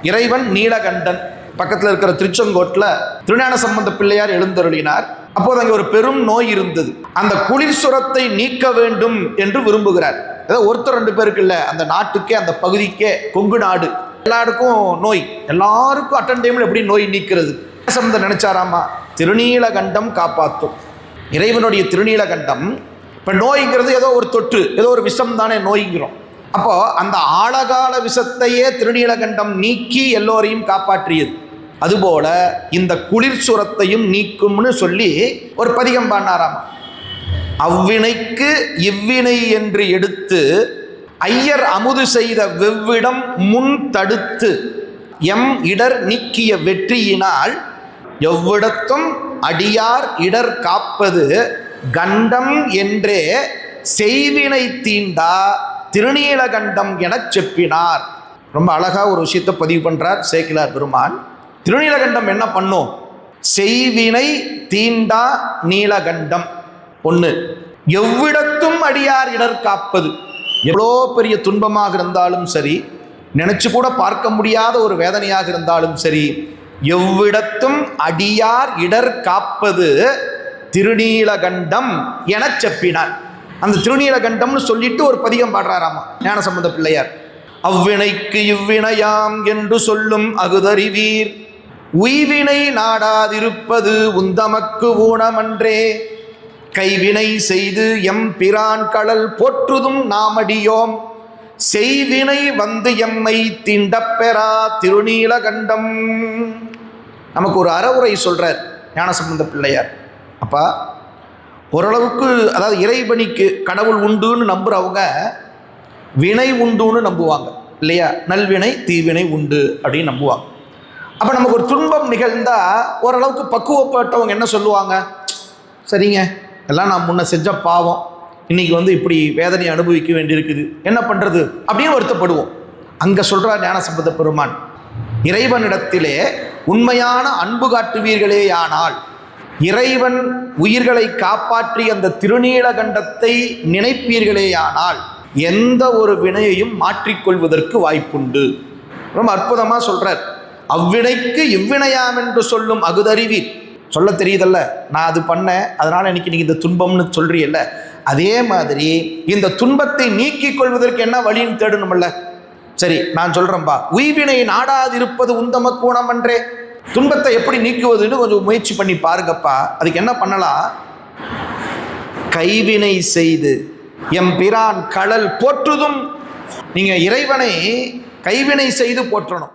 இறைவன் நீலகண்டன். பக்கத்தில் இருக்கிற திருச்செங்கோட்டில் திருஞான சம்பந்த பிள்ளையார் எழுந்தருளினார். அப்போது அங்கே ஒரு பெரும் நோய் இருந்தது. அந்த குளிர் சுரத்தை நீக்க வேண்டும் என்று விரும்புகிறார். ஏதாவது ஒருத்தர் ரெண்டு பேருக்கு இல்லை, அந்த நாட்டுக்கே, அந்த பகுதிக்கே, கொங்கு நாடு எல்லாருக்கும் நோய், எல்லாருக்கும் அட்டன் டைமில் எப்படி நோய் நீக்கிறது? சம்பந்தம் நினைச்சாராமா, திருநீலகண்டம் காப்பாற்றும். இறைவனுடைய திருநீலகண்டம். இப்போ நோய்ங்கிறது ஏதோ ஒரு தொற்று, ஏதோ ஒரு விஷம் தானே நோய்ங்கிறோம். அப்போ அந்த ஆழகால விஷத்தையே திருநீலகண்டம் நீக்கி எல்லோரையும் காப்பாற்றியது. அதுபோல இந்த குளிர் சுரத்தையும் நீக்கும்னு சொல்லி ஒரு பதிகம் பாடினாராம். அவ்வினைக்கு இவ்வினை என்று எடுத்து ஐயர் அமுது செய்த வெவ்விடம் முன் தடுத்து எம் இடர் நீக்கிய வெற்றியினால் எவ்விடத்தும் அடியார் இடர் காப்பது கண்டம் என்றே செய்வினை தீண்டா திருநீலகண்டம் என செப்பினார். ரொம்ப அழகா ஒரு விஷயத்தை பதிவு பண்றார் சேக்கிழார் பெருமான். திருநீலகண்டம் என்ன பண்ணும்? செய்வினை தீண்டா நீலகண்டம். ஒன்று, எவ்விடத்தும் அடியார் இடர் காப்பது. எவ்வளோ பெரிய துன்பமாக இருந்தாலும் சரி, நினைச்சு கூட பார்க்க முடியாத ஒரு வேதனையாக இருந்தாலும் சரி, எவ்விடத்தும் அடியார் இடர் காப்பது திருநீலகண்டம் என செப்பினார். அந்த திருநீலகண்டம்னு சொல்லிட்டு ஒரு பதிகம் பாடுறாராமா ஞானசம்பந்த பிள்ளையார். அவ்வினைக்கு இவ்வினையாம் என்று சொல்லும் அகுதறிவீர், உய்வினை நாடாதிருப்பது உந்தமக்கு ஊனமன்றே, கைவினை செய்து எம் பிரான் கடல் போற்றுதும் நாமடியோம், செய்வினை வந்து எம்மை தீண்டப்பெறா திருநீலகண்டம். நமக்கு ஒரு அறவுரை சொல்றார் ஞானசம்பந்த பிள்ளையார். அப்பா, ஓரளவுக்கு, அதாவது இறைவனிக்கு கடவுள் உண்டுன்னு நம்புறவங்க வினை உண்டுன்னு நம்புவாங்க இல்லையா? நல்வினை தீவினை உண்டு அப்படின்னு நம்புவாங்க. அப்போ நமக்கு ஒரு துன்பம் நிகழ்ந்தா ஓரளவுக்கு பக்குவப்பட்டவங்க என்ன சொல்லுவாங்க? சரிங்க, எல்லாம் நான் முன்ன செஞ்ச பாவம், இன்னைக்கு இப்படி வேதனை அனுபவிக்க வேண்டியிருக்குது, என்ன பண்ணுறது அப்படின்னு வருத்தப்படுவோம். அங்கே சொல்கிறார் ஞானசம்பந்த பெருமான், இறைவனிடத்திலே உண்மையான அன்பு காட்டுவீர்களேயானால், இறைவன் உயிர்களை காப்பாற்றி அந்த திருநீலகண்டத்தை நினைப்பீர்களேயானால் எந்த ஒரு வினையையும் மாற்றிக்கொள்வதற்கு வாய்ப்புண்டு. ரொம்ப அற்புதமாக சொல்கிறார். அவ்வினைக்கு இவ்வினையாம் என்று சொல்லும் அகுதறிவீர். சொல்ல தெரியுதல்ல, நான் அது பண்ணேன், அதனால் இன்னைக்கு நீங்கள் இந்த துன்பம்னு சொல்றீல்ல, அதே மாதிரி இந்த துன்பத்தை நீக்கிக் கொள்வதற்கு என்ன வழின்னு தேடணும்ல. சரி, நான் சொல்கிறேன்பா, உய்வினை நாடாதிருப்பது உந்தமக்கு ஊனமன்றே. துன்பத்தை எப்படி நீக்குவதுன்னு கொஞ்சம் முயற்சி பண்ணி பாருங்கப்பா. அதுக்கு என்ன பண்ணலாம்? கைவினை செய்து எம் பிரான் கடல் போற்றுதும். நீங்கள் இறைவனை கைவினை செய்து போற்றணும்.